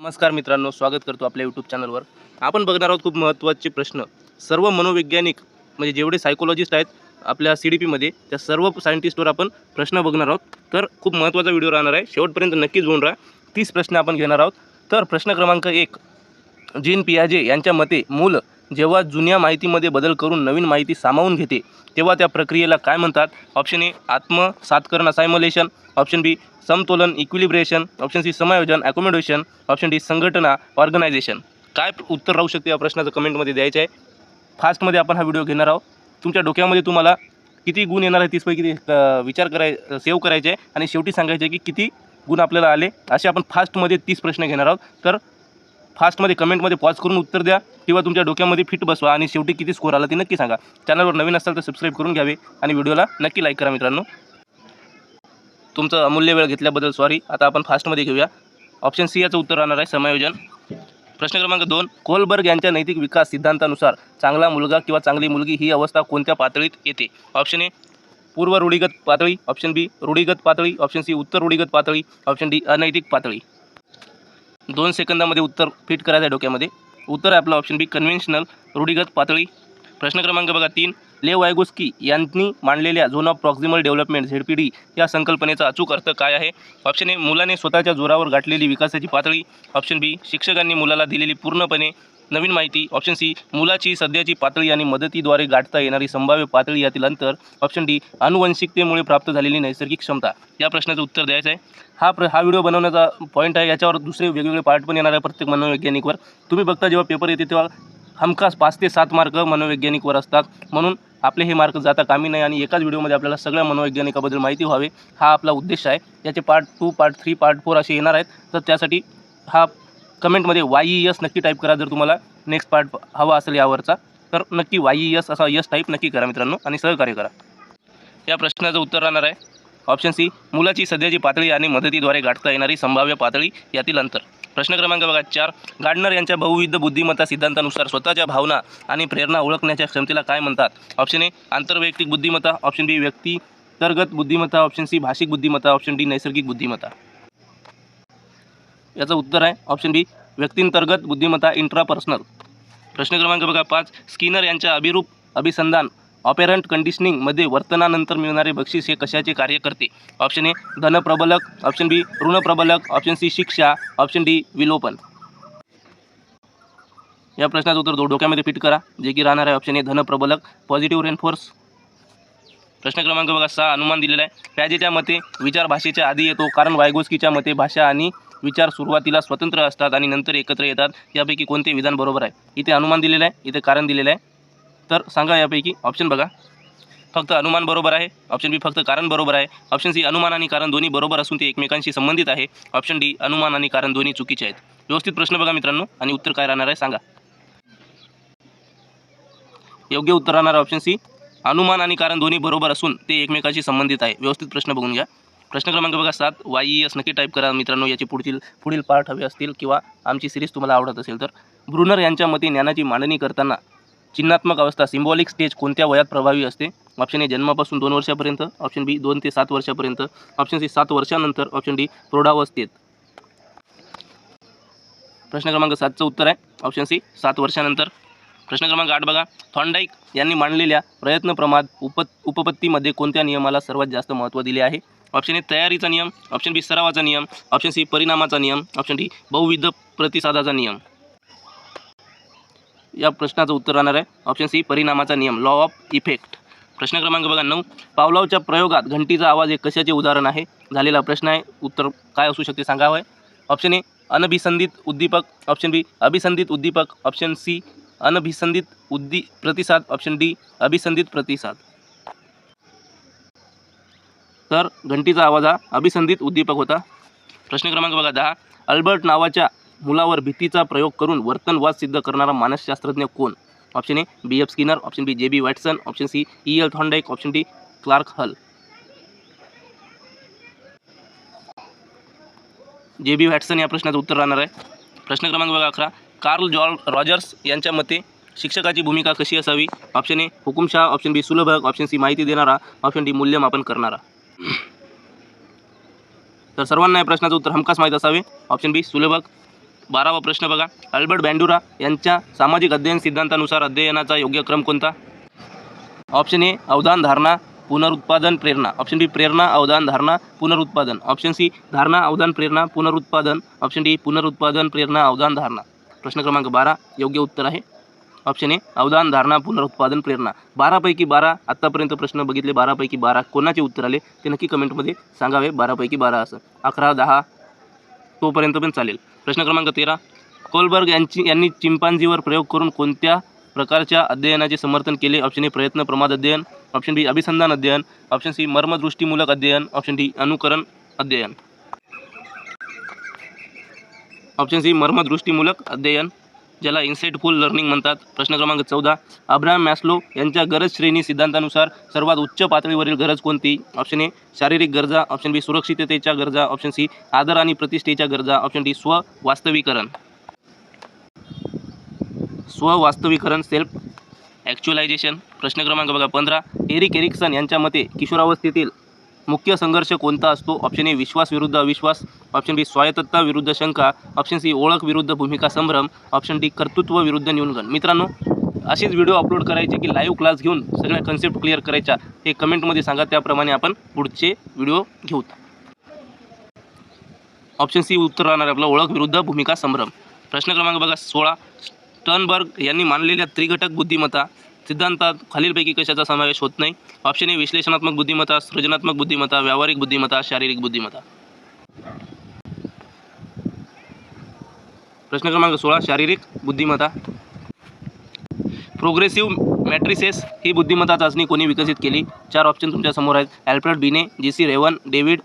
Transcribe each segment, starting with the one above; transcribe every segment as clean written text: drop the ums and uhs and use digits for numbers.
नमस्कार मित्रांनो, स्वागत करतो आपल्या यूट्यूब चॅनलवर. आपण बघणार आहोत खूप महत्त्वाचे प्रश्न. सर्व मनोवैज्ञानिक म्हणजे जेवढे सायकोलॉजिस्ट आहेत आपल्या CDPमध्ये त्या सर्व सायंटिस्टवर आपण प्रश्न बघणार आहोत. तर खूप महत्त्वाचा व्हिडिओ राहणार आहे, शेवटपर्यंत नक्कीच बघून राहा. 30 प्रश्न आपण घेणार आहोत. तर प्रश्न क्रमांक 1, जीन पियाजे यांच्या मते मूल जेव्हा जुन्या माहितीमध्ये बदल करून नवीन माहिती सामावून घेते तेव्हा त्या प्रक्रियेला काय म्हणतात? ऑप्शन ए आत्मसातकरण असायमलेशन, ऑप्शन बी समतोलन इक्विलिब्रेशन, ऑप्शन सी समायोजन ॲकोमोडेशन, ऑप्शन डी संघटना ऑर्गनायझेशन. काय उत्तर राहू शकते या प्रश्नाचं कमेंटमध्ये द्यायचं आहे. फास्टमध्ये आपण हा व्हिडिओ घेणार आहोत. तुमच्या डोक्यामध्ये तुम्हाला किती गुण येणार आहे 30 पैकी विचार सेव्ह करायचे आहे आणि शेवटी सांगायचे आहे की किती गुण आपल्याला आले. असे आपण फास्टमध्ये 30 प्रश्न घेणार आहोत. तर फास्टमध्ये कमेंटमध्ये पॉज करून उत्तर द्या किंवा तुमच्या डोक्यामध्ये फिट बसवा आणि शेवटी किती स्कोर आला ते नक्की सांगा. चॅनलवर नवीन असाल तर सबस्क्राईब करून घ्यावे आणि व्हिडिओला नक्की लाईक करा मित्रांनो. तुमचं अमूल्य वेळ घेतल्याबद्दल सॉरी. आता आपण फास्टमध्ये घेऊया. ऑप्शन सी याचं उत्तर राहणार आहे समायोजन. प्रश्न क्रमांक 2, कोलबर्ग यांच्या नैतिक विकास सिद्धांतानुसार चांगला मुलगा किंवा चांगली मुलगी ही अवस्था कोणत्या पातळीत येते? ऑप्शन ए पूर्व रूढीगत पातळी, ऑप्शन बी रूढीगत पातळी, ऑप्शन सी उत्तर रूढीगत पातळी, ऑप्शन डी अनैतिक पातळी. 2 सेकंदामध्ये उत्तर फिट करायचं आहे डोक्यामध्ये. उत्तर आहे आपलं ऑप्शन बी कन्व्हेन्शनल रूढीगत पातळी. प्रश्न क्रमांक बघा 3, लेव वायगोस्की यांनी मांडलेल्या zone of proximal development ZPD या संकल्पनेचा अचूक अर्थ काय आहे? ऑप्शन ए मुलाने स्वतःच्या जोरावर गाठलेली विकासाची पातळी, ऑप्शन बी शिक्षकांनी मुलाला दिलेली पूर्णपणे नवीन माहिती, ऑप्शन सी मुलाची सध्याची पातळी आणि मदतीद्वारे गाठता येणारी संभाव्य पातळी यातील अंतर, ऑप्शन डी अनुवंशिकतेमुळे प्राप्त झालेली नैसर्गिक क्षमता. या प्रश्नाचं उत्तर द्यायचं आहे. हा व्हिडिओ बनवण्याचा पॉईंट आहे, याच्यावर दुसरे वेगवेगळे पार्ट पण येणार आहे प्रत्येक मनोवैज्ञानिकवर. तुम्ही बघता जेव्हा पेपर येते तेव्हा हमखास 5 ते 7 मार्क मनोवैज्ञानिकवर असतात, म्हणून आपले हे मार्क जाता कामी नाही आणि एकाच व्हिडिओमध्ये आपल्याला सगळ्या मनोवैज्ञानिकाबद्दल माहिती व्हावे हा आपला उद्देश आहे. याचे पार्ट 2, पार्ट 3, पार्ट 4 असे येणार आहेत. तर त्यासाठी हा कमेंटमध्ये YES नक्की टाईप करा. जर तुम्हाला नेक्स्ट पार्ट हवा असेल यावरचा तर नक्की YES असा यस टाईप नक्की करा मित्रांनो आणि सहकार्य करा. या प्रश्नाचं उत्तर राहणार आहे ऑप्शन सी मुलाची सध्याची पातळी आणि मदतीद्वारे गाठता येणारी संभाव्य पातळी यातील अंतर. प्रश्न क्रमांक बघा 4, गार्डनर यांच्या बहुविध बुद्धिमत्ता सिद्धांतानुसार स्वतःच्या भावना आणि प्रेरणा ओळखण्याच्या क्षमतेला काय म्हणतात? ऑप्शन ए आंतरवैयक्तिक बुद्धिमत्ता, ऑप्शन बी व्यक्तिंतर्गत बुद्धिमत्ता, ऑप्शन सी भाषिक बुद्धिमत्ता, ऑप्शन डी नैसर्गिक बुद्धिमत्ता. याचं उत्तर आहे ऑप्शन बी व्यक्तिंतर्गत बुद्धिमत्ता इंट्रापर्सनल. प्रश्न क्रमांक बघा 5, स्किनर यांच्या अभिरूप अभिसंधान ऑपेरंट कंडिशनिंगमध्ये वर्तनानंतर मिळणारे बक्षीस हे कशाचे कार्य करते? ऑप्शन ए धनप्रबलक, ऑप्शन बी ऋणप्रबलक, ऑप्शन सी शिक्षा, ऑप्शन डी विलोपन. या प्रश्नाचं उत्तर डोक्यामध्ये फिट करा, जे की राहणार आहे ऑप्शन ए धनप्रबलक पॉझिटिव्ह रेनफोर्स. प्रश्न क्रमांक बघा 6, अनुमान दिलेला आहे. पॅजेच्या मते विचार भाषेच्या आधी येतो कारण वायगोस्कीच्या मते भाषा आणि विचार सुरुवातीला स्वतंत्र असतात आणि नंतर एकत्र येतात. यापैकी कोणते विधान बरोबर आहे? इथे अनुमान दिलेलं आहे, इथे कारण दिलेलं आहे. तर सांगा यापैकी. ऑप्शन बघा, फक्त अनुमान बरोबर आहे, ऑप्शन बी फक्त कारण बरोबर आहे, ऑप्शन सी अनुमान आणि कारण दोन्ही बरोबर असून ते एकमेकांशी संबंधित आहे, ऑप्शन डी अनुमान आणि कारण दोन्ही चुकीचे आहेत. व्यवस्थित प्रश्न बघा मित्रांनो आणि उत्तर काय राहणार आहे सांगा. योग्य उत्तर राहणार ऑप्शन सी अनुमान आणि कारण दोन्ही बरोबर असून ते एकमेकांशी संबंधित आहे. व्यवस्थित प्रश्न बघून घ्या. प्रश्न क्रमांक बघा 7, YES नक्की टाईप करा मित्रांनो. याचे पुढील पार्ट हवे असतील किंवा आमची सिरीज तुम्हाला आवडत असेल तर. ब्रुनर यांच्या मते ज्ञानाची मांडणी करताना चिन्हात्मक अवस्था सिम्बॉलिक स्टेज कोणत्या वयात प्रभावी असते? ऑप्शन ए जन्मापासून 2 वर्षापर्यंत, ऑप्शन बी 2 ते 7 वर्षापर्यंत, ऑप्शन सी 7 वर्षानंतर, ऑप्शन डी प्रौढावस्थेत. प्रश्न क्रमांक 7चं उत्तर आहे ऑप्शन सी 7 वर्षानंतर. प्रश्न क्रमांक 8 बघा, थॉर्नडाईक यांनी मांडलेल्या प्रयत्न प्रमाद उपपत्तीमध्ये कोणत्या नियमाला सर्वात जास्त महत्त्व दिले आहे? ऑप्शन ए तयारीचा नियम, ऑप्शन बी सरावाचा नियम, ऑप्शन सी परिणामाचा नियम, ऑप्शन डी बहुविध प्रतिसादाचा नियम. या प्रश्नाचं उत्तर राहणार आहे ऑप्शन सी परिणामाचा नियम, लॉ ऑफ इफेक्ट. प्रश्न क्रमांक बघा 9, पावलावच्या प्रयोगात घंटीचा आवाज हे कशाचे उदाहरण आहे? झालेला प्रश्न आहे. उत्तर काय असू शकते सांगावं. ऑप्शन ए अनभिसंधित उद्दीपक, ऑप्शन बी अभिसंधित उद्दीपक, ऑप्शन सी अनभिसंधित प्रतिसाद, ऑप्शन डी अभिसंधित प्रतिसाद. तर घंटीचा आवाज हा अभिसंधित उद्दीपक होता. प्रश्न क्रमांक बघा 10, अल्बर्ट नावाच्या मुलावर भीतीचा प्रयोग करून वर्तनवाद सिद्ध करणारा मानसशास्त्रज्ञ कोण? Option A BF Skinner, option B JB Watson, option C EL Thorndike, option D Clark Hull. JB Watson या प्रश्नाचं उत्तर राहणार आहे. प्रश्न क्रमांक बघा 11, कार्ल रॉजर्स यांच्या मते शिक्षकाची भूमिका कशी असावी? ऑप्शन ए हुकुमशाह, ऑप्शन बी सुलभक, ऑप्शन सी माहिती देणारा, ऑप्शन डी मूल्यमापन करणारा. तर सर्वांना या प्रश्नाचं उत्तर हमखास माहीत असावे. Option B सुलभक. 12वा प्रश्न बघा, अल्बर्ट बँडुरा यांच्या सामाजिक अध्ययन सिद्धांतानुसार अध्ययनाचा योग्य क्रम कोणता? ऑप्शन ए अवधान, धारणा, पुनरुत्पादन, प्रेरणा. ऑप्शन बी प्रेरणा, अवधान, धारणा, पुनरुत्पादन. ऑप्शन सी धारणा, अवधान, प्रेरणा, पुनरुत्पादन. ऑप्शन डी पुनरुत्पादन, प्रेरणा, अवधान, धारणा. प्रश्न क्रमांक 12 योग्य उत्तर आहे ऑप्शन ए अवधान, धारणा, पुनरुत्पादन, प्रेरणा. 12पैकी 12 आत्तापर्यंत प्रश्न बघितले, 12पैकी 12 कोणाचे उत्तर आले ते नक्की कमेंटमध्ये सांगावे. 12पैकी 12 असं 11, 10 तोपर्यंत पण चालेल. प्रश्न क्रमांक 13, कोलबर्ग यांनी चिंपांझीवर प्रयोग करून कोणत्या प्रकारच्या अध्ययनाचे समर्थन केले? ऑप्शन ए प्रयत्न प्रमाद अध्ययन. ऑप्शन बी अभिसंधान अध्ययन. ऑप्शन सी मर्मदृष्टीमूलक अध्ययन. ऑप्शन डी अनुकरण अध्ययन. ऑप्शन सी मर्मदृष्टीमूलक अध्ययन, ज्याला इन्साइटफुल लर्निंग म्हणतात. प्रश्न क्रमांक 14, अब्राहम मॅस्लो यांच्या गरज श्रेणी सिद्धांतानुसार सर्वात उच्च पातळीवरील गरज कोणती? ऑप्शन ए शारीरिक गरजा. ऑप्शन बी सुरक्षिततेच्या गरजा. ऑप्शन सी आदर आणि प्रतिष्ठेच्या गरजा. ऑप्शन डी स्ववास्तवीकरण. स्ववास्तवीकरण, सेल्फ ॲक्च्युअलायझेशन. प्रश्न क्रमांक बघा 15, एरिक एरिक्सन यांच्या मते किशोरावस्थेतील मुख्य संघर्ष कोणता असतो? ऑप्शन ए विश्वास विरुद्ध अविश्वास. ऑप्शन बी स्वायत्तता विरुद्ध शंका. ऑप्शन सी ओळख विरुद्ध भूमिका संभ्रम. ऑप्शन डी कर्तृत्व विरुद्ध न्यूनगंड. मित्रांनो, असेच व्हिडिओ अपलोड करायचे की लाईव्ह क्लास घेऊन सगळ्या कन्सेप्ट क्लिअर करायच्या हे कमेंटमध्ये सांगा, त्याप्रमाणे आपण पुढचे व्हिडिओ घेऊ. ऑप्शन सी उत्तर राहणार आपला ओळख विरुद्ध भूमिका संभ्रम. प्रश्न क्रमांक बघा 16, स्टर्नबर्ग यांनी मानलेल्या त्रिघटक बुद्धिमत्ता सिद्धांतात खालीलपैकी कशाचा समावेश होत नाही? ऑप्शन ए विश्लेषणात्मक बुद्धिमत्ता, सृजनात्मक बुद्धिमत्ता, व्यावहारिक बुद्धिमत्ता, शारीरिक बुद्धिमत्ता. प्रश्न क्रमांक 16, शारीरिक बुद्धिमत्ता. प्रोग्रेसिव्ह मॅट्रिसेस ही बुद्धिमत्ता चाचणी कोणी विकसित केली? 4 ऑप्शन तुमच्या समोर आहेत. अल्फ्रेड बिने, JC Reverend, David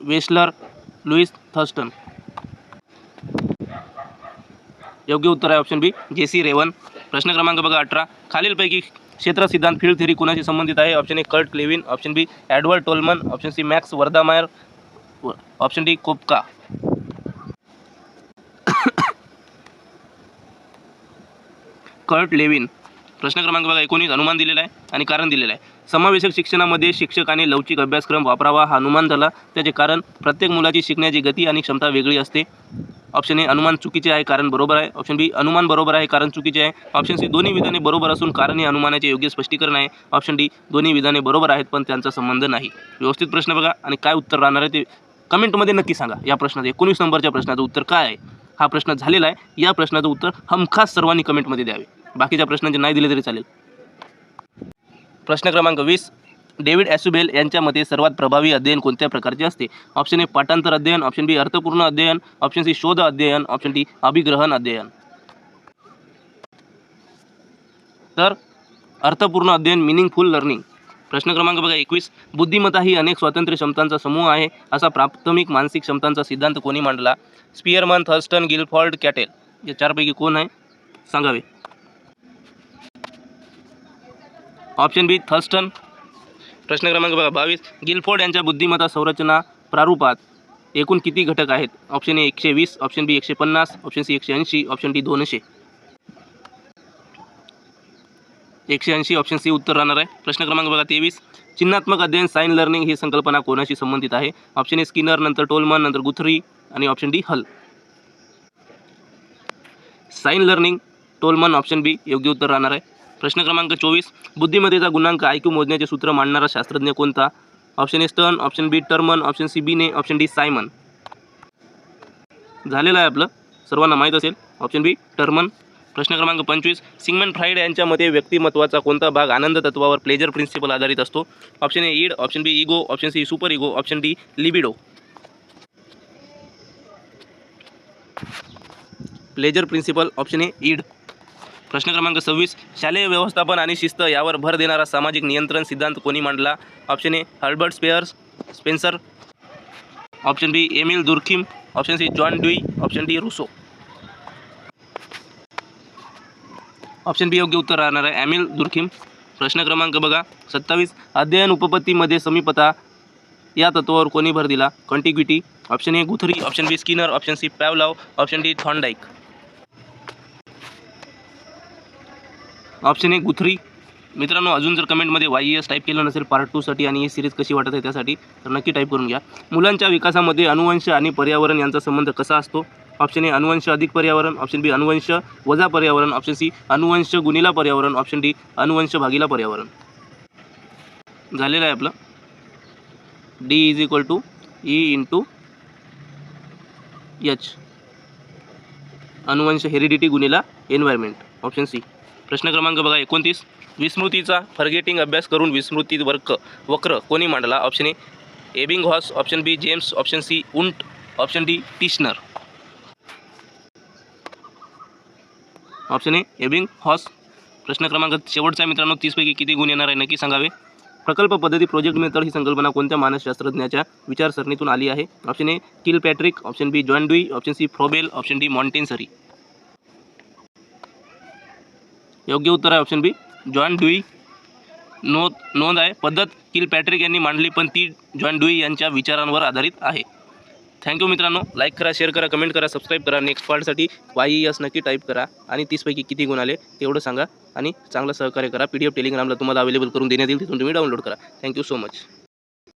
वेशलर, Lewis Thurston. योग्य उत्तर आहे ऑप्शन बी JC रेव्हन. प्रश्न क्रमांक बघा 18, खालीलपैकी क्षेत्र सिद्धांत फील्ड थिअरी कोणाशी संबंधित आहे? Option A Kurt Lewin. Option B Edward Tolman. Option C Max Wertheimer. Option D Koffka. Kurt Lewin. प्रश्न क्रमांक बघा 19, अनुमान दिलेला आहे आणि कारण दिलेलं आहे. समावेशक शिक्षणामध्ये शिक्षकाने लवचिक अभ्यासक्रम वापरावा हा अनुमान झाला. त्याचे कारण प्रत्येक मुलाची शिकण्याची गती आणि क्षमता वेगळी असते. ऑप्शन ए अनुमान चुकीचे आहे, कारण बरोबर आहे. ऑप्शन बी अनुमान बरोबर आहे, कारण चुकीचे आहे. ऑप्शन सी दोन्ही विधाने बरोबर असून कारण हे अनुमानाचे योग्य स्पष्टीकरण आहे. ऑप्शन डी दोन्ही विधाने बरोबर आहेत पण त्यांचा संबंध नाही. व्यवस्थित प्रश्न बघा आणि काय उत्तर राहणार आहे ते कमेंटमध्ये नक्की सांगा. या प्रश्नाचं 19 नंबरच्या प्रश्नाचं उत्तर काय आहे? हा प्रश्न झालेला आहे. या प्रश्नाचं उत्तर हमखास सर्वांनी कमेंटमध्ये द्यावे. बाकीच्या प्रश्नांचे नाही दिले तरी चालेल. प्रश्न क्रमांक 20, डेव्हिड ॲसुबेल यांच्या मते सर्वात प्रभावी अध्ययन कोणत्या प्रकारचे असते? ऑप्शन ए पाठांतर अध्ययन. ऑप्शन बी अर्थपूर्ण अध्ययन. ऑप्शन सी शोध अध्ययन. ऑप्शन डी अभिग्रहण अध्ययन. तर अर्थपूर्ण अध्ययन, मिनिंगफुल लर्निंग. प्रश्न क्रमांक बघा 21, बुद्धिमत्ता ही अनेक स्वातंत्र्य क्षमतांचा समूह आहे असा प्राथमिक मानसिक क्षमतांचा सिद्धांत कोणी मांडला? Spearman, Thurston, गिलफॉर्ड, Cattell. या चारपैकी कोण आहे सांगावे. ऑप्शन बी थर्स्टन. प्रश्न क्रमांक बघा 22, गिलफोर्ड यांच्या बुद्धिमत्ता संरचना प्रारूपात एकूण किती घटक आहेत? Option A 120. Option B 150. Option C 180. Option D 200. 180 option C उत्तर राहणार आहे. प्रश्न क्रमांक बघा 23, चिन्हात्मक अध्ययन साइन लर्निंग ही संकल्पना कोणाशी संबंधित आहे? ऑप्शन ए स्किनर, नंतर टोलमन, नंतर गुथरी आणि ऑप्शन डी हल. साइन लर्निंग, टोलमन, ऑप्शन बी योग्य उत्तर राहणार आहे. प्रश्न क्रमांक 24, बुद्धिमत्तेचा गुणांक IQ मोजण्याचे सूत्र मांडणारा शास्त्रज्ञ कोणता? Option A Stern. Option B Terman. Option C Binet. Option D Simon. झालेलं आहे आपलं, सर्वांना माहीत असेल. Option B Terman. प्रश्न क्रमांक 25, सिगमंड फ्राइड यांच्या मते व्यक्तिमत्वाचा कोणता भाग आनंद तत्वावर प्लेजर प्रिन्सिपल आधारित असतो? Option A id. Option B ego. Option C super ego. Option D libido. Pleasure principle, option A id. प्रश्न क्रमांक 26, शालेय व्यवस्थापन आणि शिस्त यावर भर देणारा सामाजिक नियंत्रण सिद्धांत कोणी मांडला? Option A Herbert Spencer. Option B Emile Durkheim. Option C John Dewey. Option D Rousseau. Option B योग्य उत्तर राहणार आहे एमिल दुर्खिम. प्रश्न क्रमांक बघा 27, अध्ययन उपपत्तीमध्ये समीपता या तत्वावर कोणी भर दिला? Contiguity. Option A Guthrie. Option B Skinner. Option C Pavlov. Option D Thorndike. Option A Guthrie. मित्रांनो, अजून जर कमेंटमध्ये YES टाईप केलं नसेल पार्ट 2 साठी आणि ही सिरीज कशी वाटत आहे त्यासाठी, तर नक्की टाईप करून घ्या. मुलांच्या विकासामध्ये अनुवंश आणि पर्यावरण यांचा संबंध कसा असतो? ऑप्शन ए अनुवंश अधिक पर्यावरण, ऑप्शन बी अनुवंश वजा पर्यावरण, ऑप्शन सी अनुवंश गुणिला पर्यावरण, ऑप्शन डी अनुवंश भागिला पर्यावरण. झालेलं आहे आपलं. D is equal to E into H, अनुवंश हेरिडिटी गुणिला एन्व्हायरमेंट, ऑप्शन सी. प्रश्न क्रमांक बघा 29. विस्मृतीचा फॉरगेटिंग अभ्यास करून विस्मृती वक्र कोणी मांडला? Option A Ebbinghaus, option B James, option C Wundt, option D Titchener. Option A Ebbinghaus. प्रश्न क्रमांक शेवटचा मित्रांनो, 30 पैकी किती गुण येणार आहे नक्की सांगावे. प्रकल्प पद्धती प्रोजेक्ट मेथड ही संकल्पना कोणत्या मानसशास्त्रज्ञाच्या विचारसरणीतून आली आहे? Option A Kilpatrick, option B John Dewey, option C Froebel, option D Montessori. योग्य उत्तर आहे ऑप्शन बी जॉन ड्यूई. नोंद आहे, पद्धत किलपॅट्रिक यांनी मांडली, पण ती जॉन ड्यूई यांच्या विचारांवर आधारित आहे. थँक्यू मित्रांनो. लाईक करा, शेअर करा, कमेंट करा, सबस्क्राईब करा. नेक्स्ट पार्टसाठी YES नक्की टाईप करा आणि 30 पैकी किती गुण आले तेवढं सांगा आणि चांगलं सहकार्य करा. PDF टेलिग्रामला तुम्हाला अवेलेबल करून देण्यात येईल, तिथून तुम्ही डाउनलोड करा. Thank you so much.